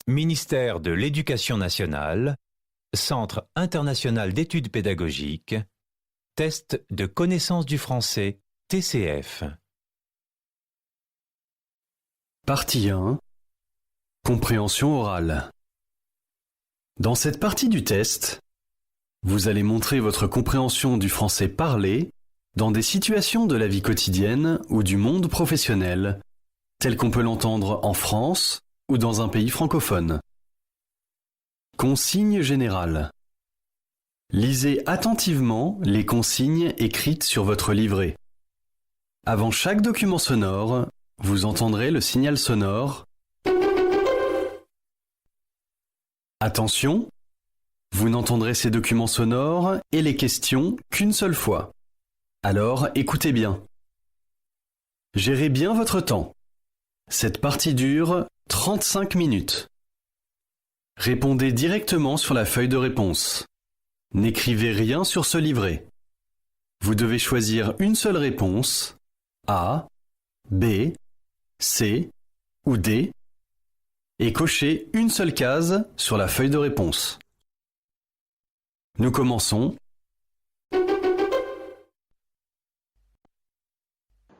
Ministère de l'Éducation nationale, Centre international d'études pédagogiques, Test de connaissance du français, TCF. Partie 1. Compréhension orale. Dans cette partie du test, vous allez montrer votre compréhension du français parlé dans des situations de la vie quotidienne ou du monde professionnel, telles qu'on peut l'entendre en France ou dans un pays francophone. Consignes générales. Lisez attentivement les consignes écrites sur votre livret. Avant chaque document sonore, vous entendrez le signal sonore. Attention, vous n'entendrez ces documents sonores et les questions qu'une seule fois. Alors écoutez bien. Gérez bien votre temps. Cette partie dure 35 minutes. Répondez directement sur la feuille de réponse. N'écrivez rien sur ce livret. Vous devez choisir une seule réponse, A, B, C ou D, et cocher une seule case sur la feuille de réponse. Nous commençons.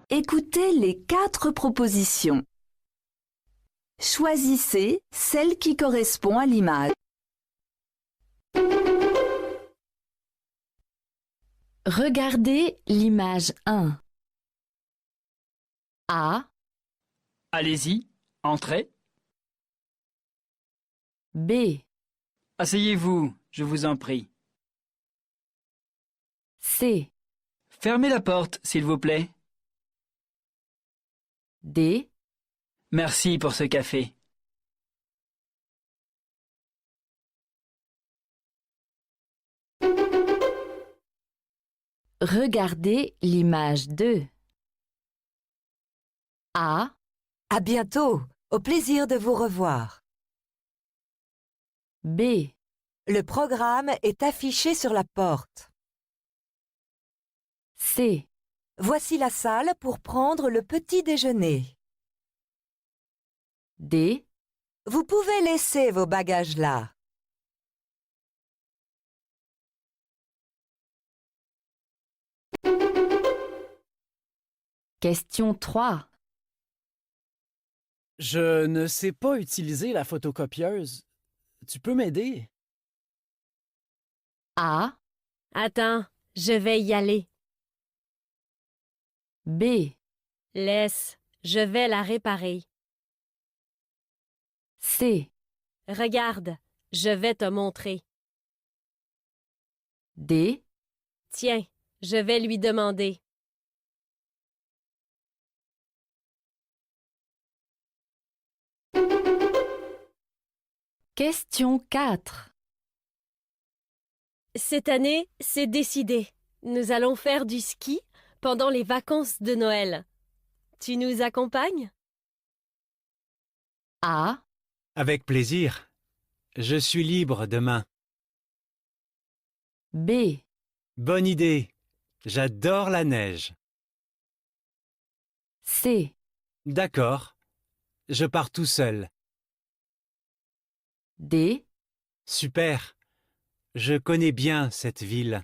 Écoutez les 4 propositions. Choisissez celle qui correspond à l'image. Regardez l'image 1. A, Allez-y, entrez. B, Asseyez-vous, je vous en prie. C, Fermez la porte, s'il vous plaît. D, Merci pour ce café. regardez l'image 2. A, À bientôt, au plaisir de vous revoir. B, Le programme est affiché sur la porte. C, Voici la salle pour prendre le petit déjeuner. D, Vous pouvez laisser vos bagages là. question 3. Je ne sais pas utiliser la photocopieuse. Tu peux m'aider? A, Attends, je vais y aller. B, Laisse, je vais la réparer. C, Regarde, je vais te montrer. D, Tiens, je vais lui demander. question 4. Cette année, c'est décidé. Nous allons faire du ski pendant les vacances de Noël. Tu nous accompagnes? A, Avec plaisir. Je suis libre demain. B, Bonne idée. J'adore la neige. C, D'accord. Je pars tout seul. D, Super. Je connais bien cette ville.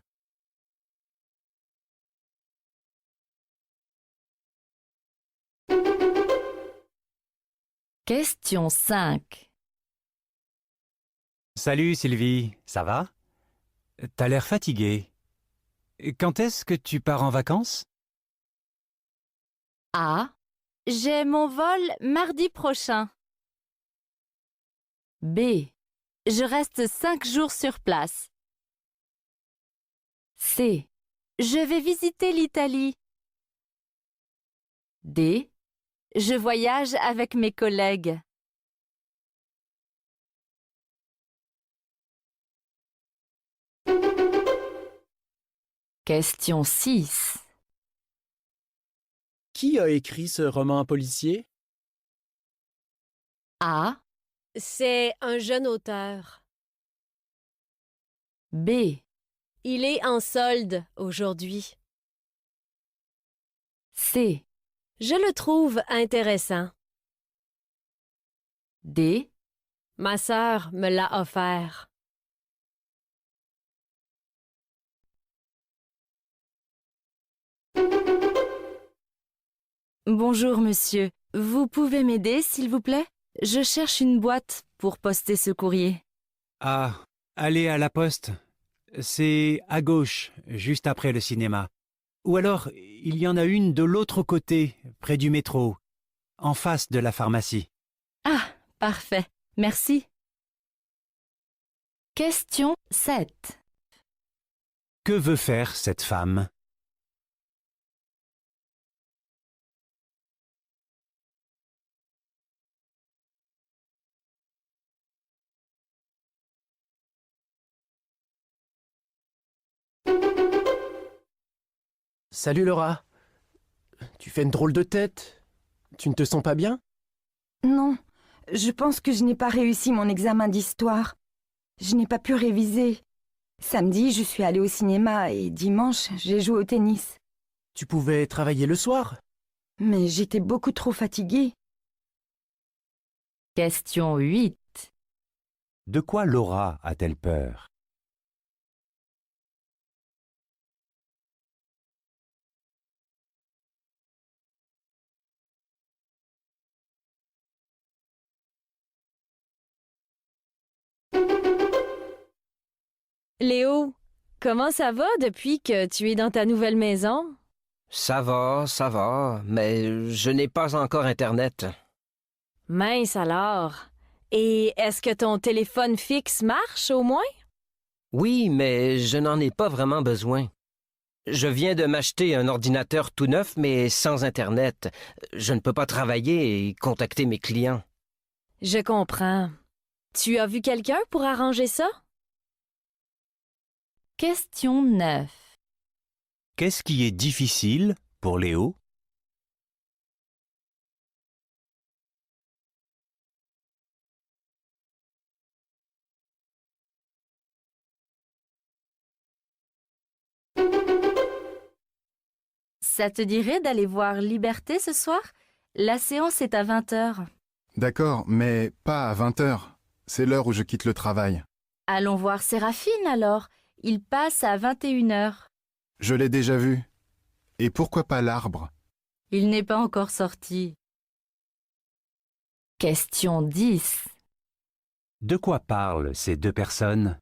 question 5. Salut Sylvie, ça va? T'as l'air fatiguée. Quand est-ce que tu pars en vacances? A, j'ai mon vol mardi prochain. B, je reste 5 jours sur place. C, je vais visiter l'Italie. D, je voyage avec mes collègues. Question 6. Qui a écrit ce roman policier? A, C'est un jeune auteur. B, Il est en solde aujourd'hui. C, Je le trouve intéressant. D, Ma sœur me l'a offert. Bonjour, monsieur. Vous pouvez m'aider, s'il vous plaît? Je cherche une boîte pour poster ce courrier. Ah, allez à la poste. C'est à gauche, juste après le cinéma. Ou alors, il y en a une de l'autre côté, près du métro, en face de la pharmacie. Ah, parfait. Merci. Question 7. Que veut faire cette femme? Salut Laura. Tu fais une drôle de tête. Tu ne te sens pas bien? Non, je pense que je n'ai pas réussi mon examen d'histoire. Je n'ai pas pu réviser. Samedi, je suis allée au cinéma et dimanche, j'ai joué au tennis. Tu pouvais travailler le soir? Mais j'étais beaucoup trop fatiguée. Question 8. De quoi Laura a-t-elle peur? Léo, comment ça va depuis que tu es dans ta nouvelle maison? Ça va, mais je n'ai pas encore Internet. Mince alors. Et est-ce que ton téléphone fixe marche au moins? Oui, mais je n'en ai pas vraiment besoin. Je viens de m'acheter un ordinateur tout neuf, mais sans Internet. Je ne peux pas travailler et contacter mes clients. Je comprends. Tu as vu quelqu'un pour arranger ça? Question 9. Qu'est-ce qui est difficile pour Léo? Ça te dirait d'aller voir Liberté ce soir? La séance est à 20h. D'accord, mais pas à 20h. C'est l'heure où je quitte le travail. Allons voir Séraphine alors. Il passe à 21h. Je l'ai déjà vu. Et pourquoi pas l'arbre? Il n'est pas encore sorti. Question 10. De quoi parlent ces deux personnes?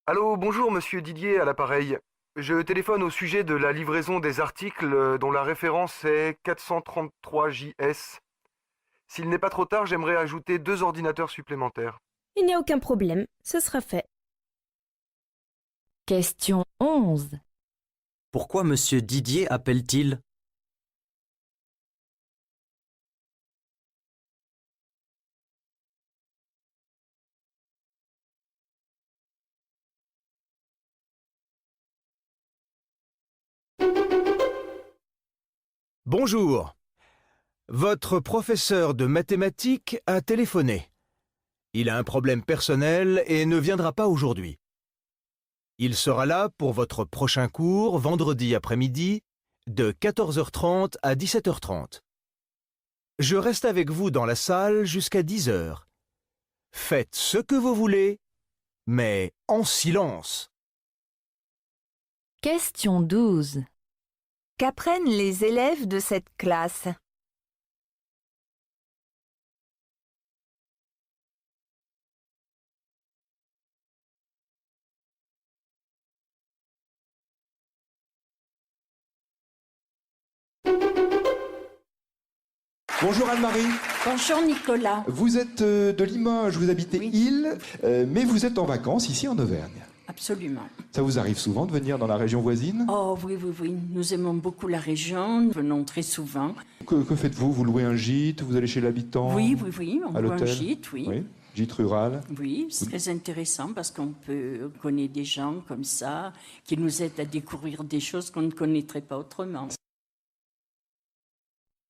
Allô, bonjour monsieur Didier à l'appareil. Je téléphone au sujet de la livraison des articles dont la référence est 433 JS. S'il n'est pas trop tard, j'aimerais ajouter 2 ordinateurs supplémentaires. Il n'y a aucun problème, ce sera fait. Question 11. Pourquoi monsieur Didier appelle-t-il? Bonjour. Votre professeur de mathématiques a téléphoné. Il a un problème personnel et ne viendra pas aujourd'hui. Il sera là pour votre prochain cours vendredi après-midi de 14h30 à 17h30. Je reste avec vous dans la salle jusqu'à 10h. Faites ce que vous voulez, mais en silence. Question 12. Qu'apprennent les élèves de cette classe? Bonjour Anne-Marie. Bonjour Nicolas. Vous êtes de Limoges, vous habitez Île, mais vous êtes en vacances ici en Auvergne. Absolument. Ça vous arrive souvent de venir dans la région voisine? Oh oui. Nous aimons beaucoup la région, nous venons très souvent. Que faites-vous? Vous louez un gîte? Vous allez chez l'habitant? Oui, on à loue un l'hôtel? gîte, oui. Gîte rural? Oui, c'est très intéressant parce qu'on connaît des gens comme ça qui nous aident à découvrir des choses qu'on ne connaîtrait pas autrement.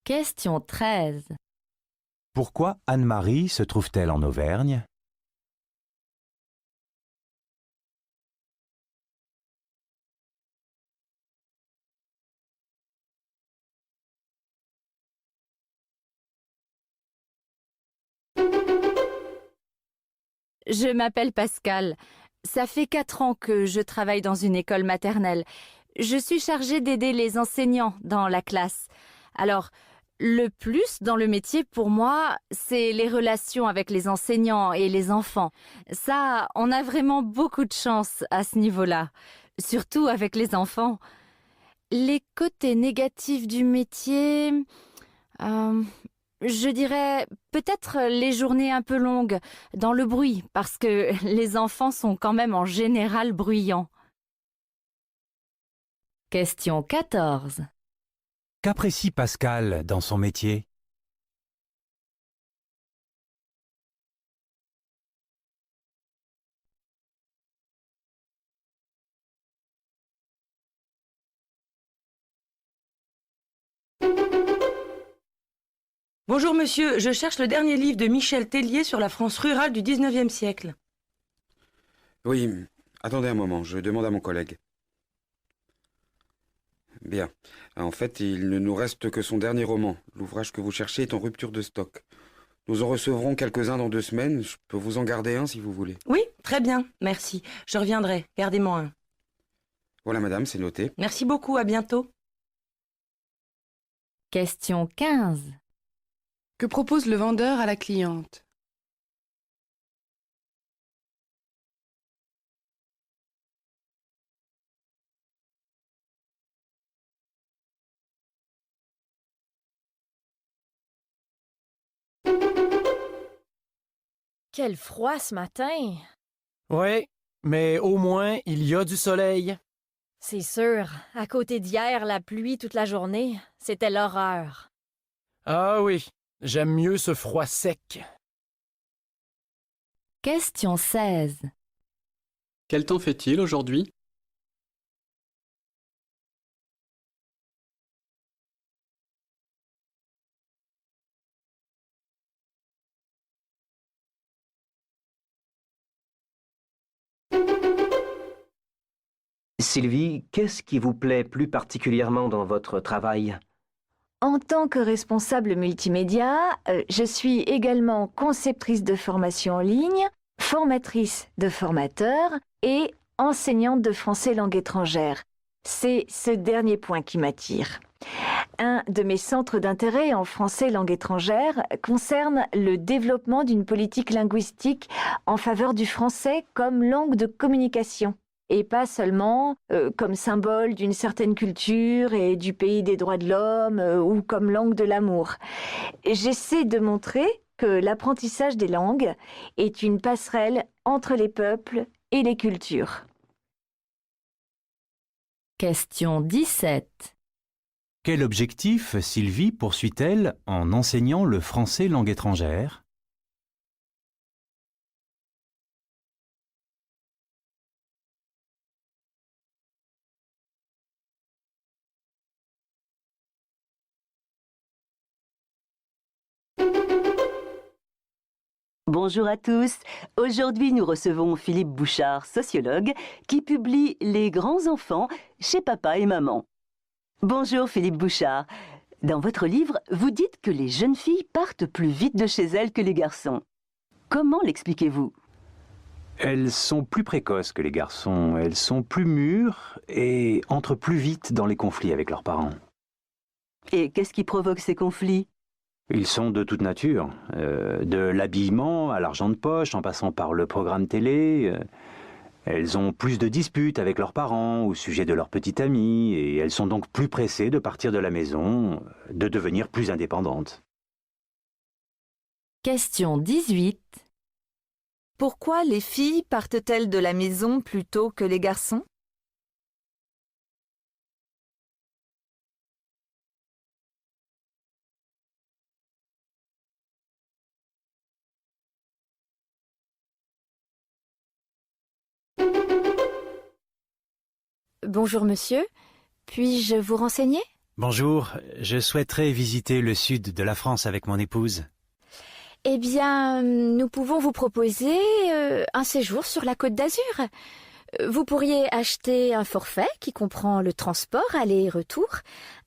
Question 13. Pourquoi Anne-Marie se trouve-t-elle en Auvergne? Je m'appelle Pascal. Ça fait 4 ans que je travaille dans une école maternelle. Je suis chargée d'aider les enseignants dans la classe. Alors, le plus dans le métier pour moi, c'est les relations avec les enseignants et les enfants. Ça, on a vraiment beaucoup de chance à ce niveau-là, surtout avec les enfants. Les côtés négatifs du métier, je dirais peut-être les journées un peu longues dans le bruit, parce que les enfants sont quand même en général bruyants. Question 14. Qu'apprécie Pascal dans son métier? Bonjour monsieur, je cherche le dernier livre de Michel Tellier sur la France rurale du 19e siècle. Oui, attendez un moment, je demande à mon collègue. Bien. En fait, il ne nous reste que son dernier roman. L'ouvrage que vous cherchez est en rupture de stock. Nous en recevrons quelques-uns dans 2 semaines. Je peux vous en garder un si vous voulez. Oui, très bien, merci. Je reviendrai, gardez-moi un. Voilà madame, c'est noté. Merci beaucoup, à bientôt. Question 15. Que propose le vendeur à la cliente? Quel froid ce matin! Oui, mais au moins, il y a du soleil. C'est sûr, à côté d'hier, la pluie toute la journée, c'était l'horreur. Ah oui, j'aime mieux ce froid sec. Question 16. Quel temps fait-il aujourd'hui? Sylvie, qu'est-ce qui vous plaît plus particulièrement dans votre travail? En tant que responsable multimédia, je suis également conceptrice de formation en ligne, formatrice de formateurs et enseignante de français langue étrangère. C'est ce dernier point qui m'attire. Un de mes centres d'intérêt en français langue étrangère concerne le développement d'une politique linguistique en faveur du français comme langue de communication, et pas seulement comme symbole d'une certaine culture et du pays des droits de l'homme ou comme langue de l'amour. J'essaie de montrer que l'apprentissage des langues est une passerelle entre les peuples et les cultures. Question 17. Quel objectif Sylvie poursuit-elle en enseignant le français langue étrangère? Bonjour à tous. Aujourd'hui, nous recevons Philippe Bouchard, sociologue, qui publie Les grands enfants chez Papa et Maman. Bonjour Philippe Bouchard. Dans votre livre, vous dites que les jeunes filles partent plus vite de chez elles que les garçons. Comment l'expliquez-vous? Elles sont plus précoces que les garçons, elles sont plus mûres et entrent plus vite dans les conflits avec leurs parents. Et qu'est-ce qui provoque ces conflits? Ils sont de toute nature, de l'habillement à l'argent de poche, en passant par le programme télé. Elles ont plus de disputes avec leurs parents au sujet de leurs petites amies, et elles sont donc plus pressées de partir de la maison, de devenir plus indépendantes. Question 18. Pourquoi les filles partent-elles de la maison plutôt que les garçons? Bonjour monsieur, puis-je vous renseigner? Bonjour, je souhaiterais visiter le sud de la France avec mon épouse. Eh bien, nous pouvons vous proposer un séjour sur la Côte d'Azur. Vous pourriez acheter un forfait qui comprend le transport aller et retour,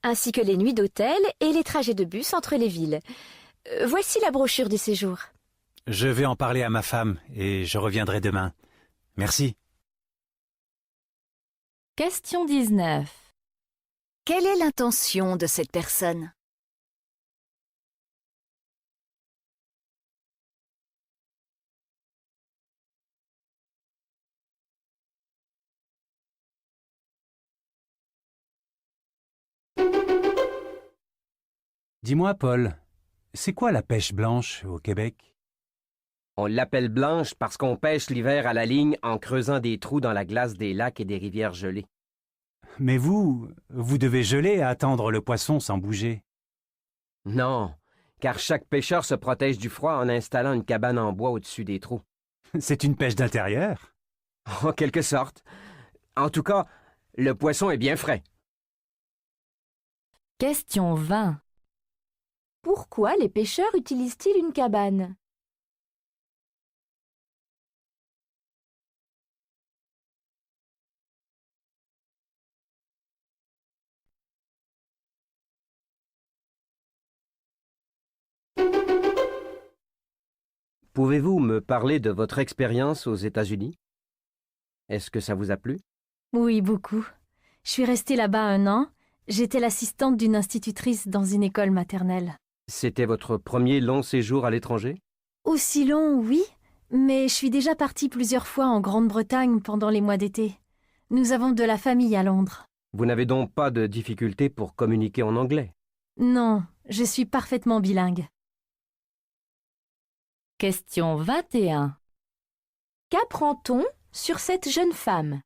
ainsi que les nuits d'hôtel et les trajets de bus entre les villes. Voici la brochure du séjour. Je vais en parler à ma femme et je reviendrai demain. Merci. Question 19. Quelle est l'intention de cette personne? Dis-moi, Paul, c'est quoi la pêche blanche au Québec? On l'appelle blanche parce qu'on pêche l'hiver à la ligne en creusant des trous dans la glace des lacs et des rivières gelées. Mais vous devez geler et attendre le poisson sans bouger. Non, car chaque pêcheur se protège du froid en installant une cabane en bois au-dessus des trous. C'est une pêche d'intérieur? En quelque sorte. En tout cas, le poisson est bien frais. Question 20. Pourquoi les pêcheurs utilisent-ils une cabane? Pouvez-vous me parler de votre expérience aux États-Unis? Est-ce que ça vous a plu? Oui, beaucoup. Je suis restée là-bas 1 an. J'étais l'assistante d'une institutrice dans une école maternelle. C'était votre premier long séjour à l'étranger? Aussi long, oui, mais je suis déjà partie plusieurs fois en Grande-Bretagne pendant les mois d'été. Nous avons de la famille à Londres. Vous n'avez donc pas de difficulté pour communiquer en anglais? Non, je suis parfaitement bilingue. Question 21. Qu'apprend-on sur cette jeune femme?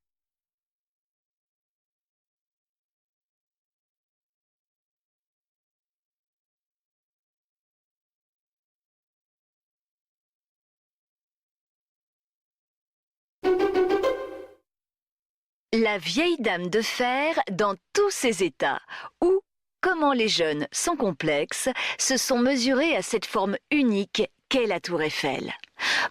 La vieille dame de fer dans tous ses états, ou comment les jeunes, sans complexe, se sont mesurés à cette forme unique qu'est la Tour Eiffel.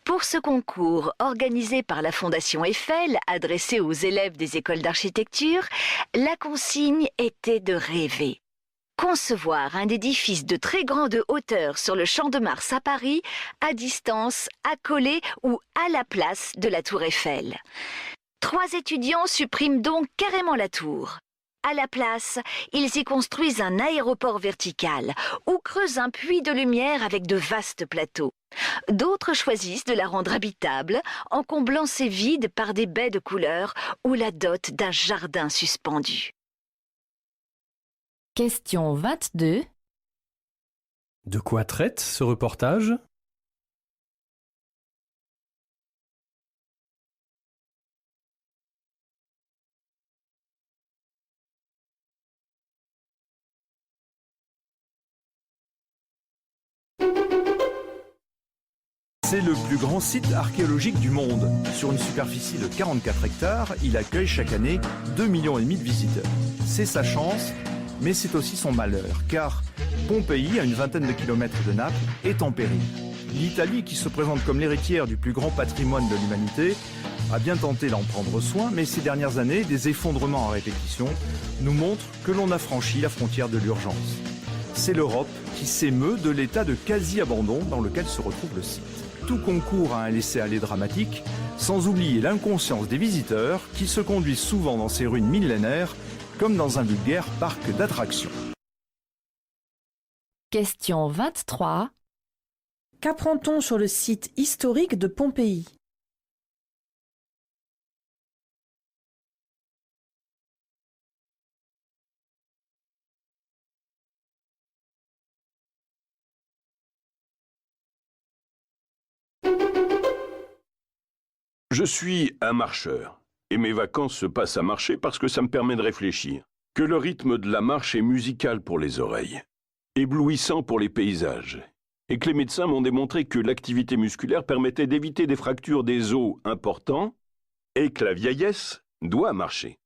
Pour ce concours organisé par la Fondation Eiffel, adressé aux élèves des écoles d'architecture, la consigne était de rêver. Concevoir un édifice de très grande hauteur sur le Champ de Mars à Paris, à distance, accolé ou à la place de la Tour Eiffel. 3 étudiants suppriment donc carrément la tour. À la place, ils y construisent un aéroport vertical ou creusent un puits de lumière avec de vastes plateaux. D'autres choisissent de la rendre habitable en comblant ses vides par des baies de couleurs ou la dot d'un jardin suspendu. Question 22. De quoi traite ce reportage? C'est le plus grand site archéologique du monde. Sur une superficie de 44 hectares, il accueille chaque année 2,5 millions de visiteurs. C'est sa chance, mais c'est aussi son malheur, car Pompéi, à une vingtaine de kilomètres de Naples, est en péril. L'Italie, qui se présente comme l'héritière du plus grand patrimoine de l'humanité, a bien tenté d'en prendre soin, mais ces dernières années, des effondrements à répétition nous montrent que l'on a franchi la frontière de l'urgence. C'est l'Europe qui s'émeut de l'état de quasi-abandon dans lequel se retrouve le site. Tout concourt à un laisser-aller dramatique, sans oublier l'inconscience des visiteurs qui se conduisent souvent dans ces ruines millénaires comme dans un vulgaire parc d'attractions. Question 23. Qu'apprend-on sur le site historique de Pompéi? Je suis un marcheur, et mes vacances se passent à marcher parce que ça me permet de réfléchir. Que le rythme de la marche est musical pour les oreilles, éblouissant pour les paysages, et que les médecins m'ont démontré que l'activité musculaire permettait d'éviter des fractures des os importants, et que la vieillesse doit marcher.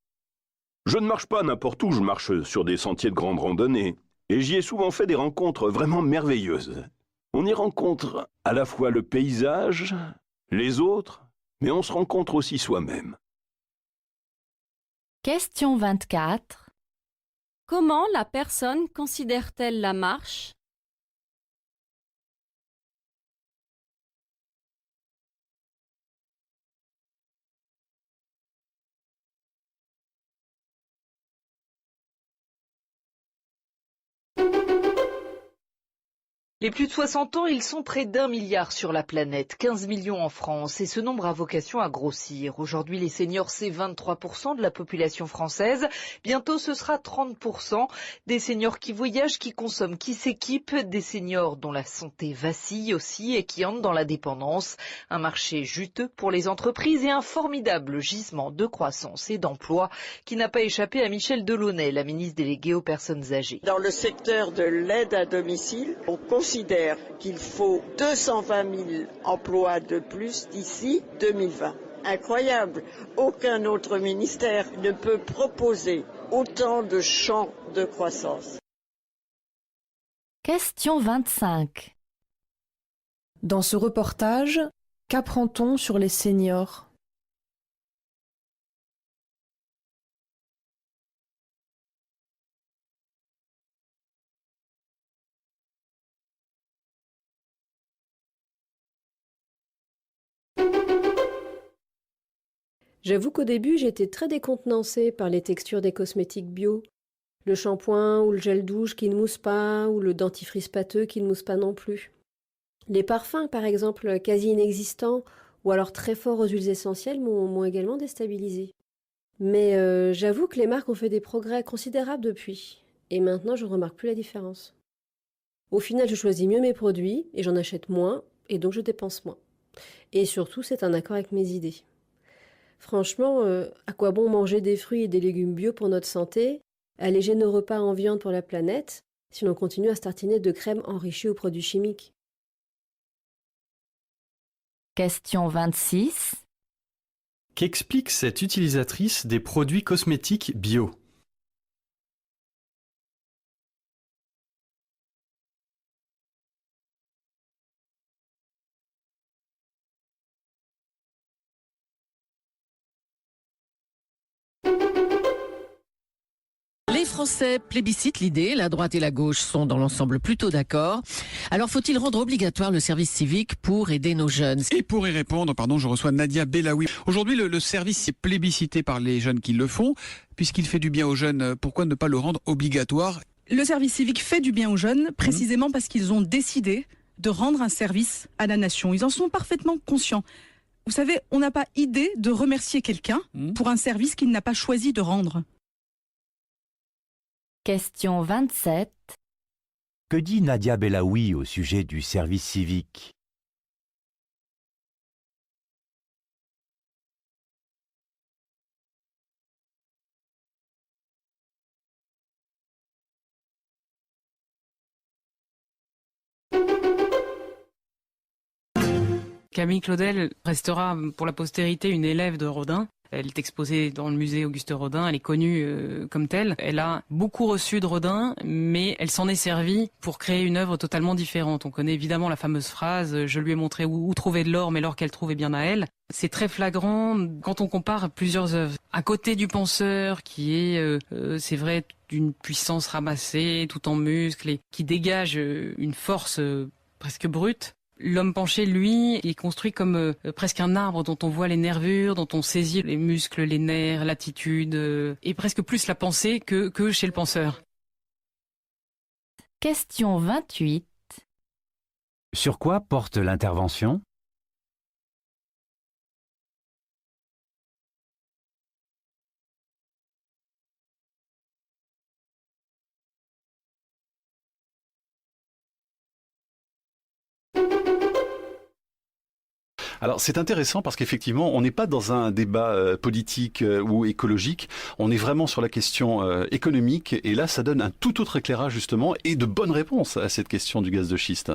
Je ne marche pas n'importe où, je marche sur des sentiers de grande randonnée, et j'y ai souvent fait des rencontres vraiment merveilleuses. On y rencontre à la fois le paysage, les autres, mais on se rencontre aussi soi-même. Question 24. Comment la personne considère-t-elle la marche? Les plus de 60 ans, ils sont près d'1 milliard sur la planète, 15 millions en France, et ce nombre a vocation à grossir. Aujourd'hui, les seniors, c'est 23% de la population française. Bientôt, ce sera 30%. Des seniors qui voyagent, qui consomment, qui s'équipent, des seniors dont la santé vacille aussi et qui entrent dans la dépendance. Un marché juteux pour les entreprises et un formidable gisement de croissance et d'emploi qui n'a pas échappé à Michèle Delaunay, la ministre déléguée aux personnes âgées. Dans le secteur de l'aide à domicile, on considère qu'il faut 220 000 emplois de plus d'ici 2020. Incroyable. Aucun autre ministère ne peut proposer autant de champs de croissance. Question 25. Dans ce reportage, qu'apprend-on sur les seniors ? J'avoue qu'au début, j'étais très décontenancée par les textures des cosmétiques bio. Le shampoing ou le gel douche qui ne mousse pas, ou le dentifrice pâteux qui ne mousse pas non plus. Les parfums, par exemple, quasi inexistants, ou alors très forts aux huiles essentielles, m'ont également déstabilisée. Mais j'avoue que les marques ont fait des progrès considérables depuis, et maintenant je ne remarque plus la différence. Au final, je choisis mieux mes produits, et j'en achète moins, et donc je dépense moins. Et surtout, c'est un accord avec mes idées. Franchement, à quoi bon manger des fruits et des légumes bio pour notre santé, alléger nos repas en viande pour la planète, si l'on continue à se tartiner de crème enrichie aux produits chimiques? Question 26. Qu'explique cette utilisatrice des produits cosmétiques bio? Les Français plébiscitent l'idée, la droite et la gauche sont dans l'ensemble plutôt d'accord. Alors faut-il rendre obligatoire le service civique pour aider nos jeunes? Et pour y répondre, je reçois Nadia Bellaoui. Aujourd'hui, le service est plébiscité par les jeunes qui le font. Puisqu'il fait du bien aux jeunes, pourquoi ne pas le rendre obligatoire? Le service civique fait du bien aux jeunes, précisément parce qu'ils ont décidé de rendre un service à la nation. Ils en sont parfaitement conscients. Vous savez, on n'a pas idée de remercier quelqu'un pour un service qu'il n'a pas choisi de rendre. Question 27. Que dit Nadia Bellaoui au sujet du service civique? Camille Claudel restera pour la postérité une élève de Rodin. Elle est exposée dans le musée Auguste Rodin, elle est connue comme telle. Elle a beaucoup reçu de Rodin, mais elle s'en est servie pour créer une œuvre totalement différente. On connaît évidemment la fameuse phrase « Je lui ai montré où trouver de l'or, mais l'or qu'elle trouvait bien à elle ». C'est très flagrant quand on compare plusieurs œuvres. À côté du penseur, qui est, c'est vrai, d'une puissance ramassée, tout en muscles, et qui dégage une force presque brute, l'homme penché, lui, est construit comme presque un arbre dont on voit les nervures, dont on saisit les muscles, les nerfs, l'attitude, et presque plus la pensée que chez le penseur. Question 28. Sur quoi porte l'intervention? Alors c'est intéressant parce qu'effectivement on n'est pas dans un débat politique ou écologique, on est vraiment sur la question économique et là ça donne un tout autre éclairage justement et de bonnes réponses à cette question du gaz de schiste.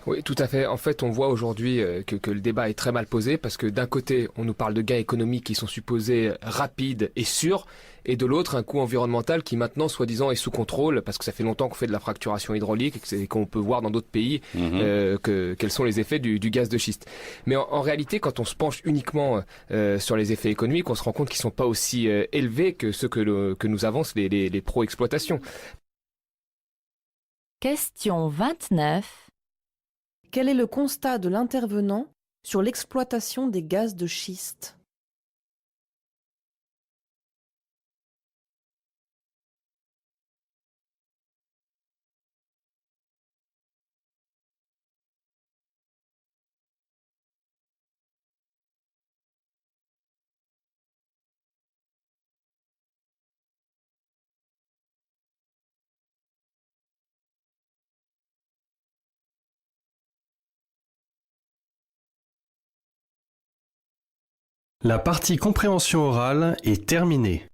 Oui tout à fait, en fait on voit aujourd'hui que le débat est très mal posé parce que d'un côté on nous parle de gains économiques qui sont supposés rapides et sûrs et de l'autre un coût environnemental qui maintenant soi-disant est sous contrôle parce que ça fait longtemps qu'on fait de la fracturation hydraulique et qu'on peut voir dans d'autres pays quels sont les effets du gaz de schiste. Mais en réalité, quand on se penche uniquement sur les effets économiques, on se rend compte qu'ils ne sont pas aussi élevés que ceux que nous avancent les pro-exploitations. Question 29. Quel est le constat de l'intervenant sur l'exploitation des gaz de schiste ? La partie compréhension orale est terminée.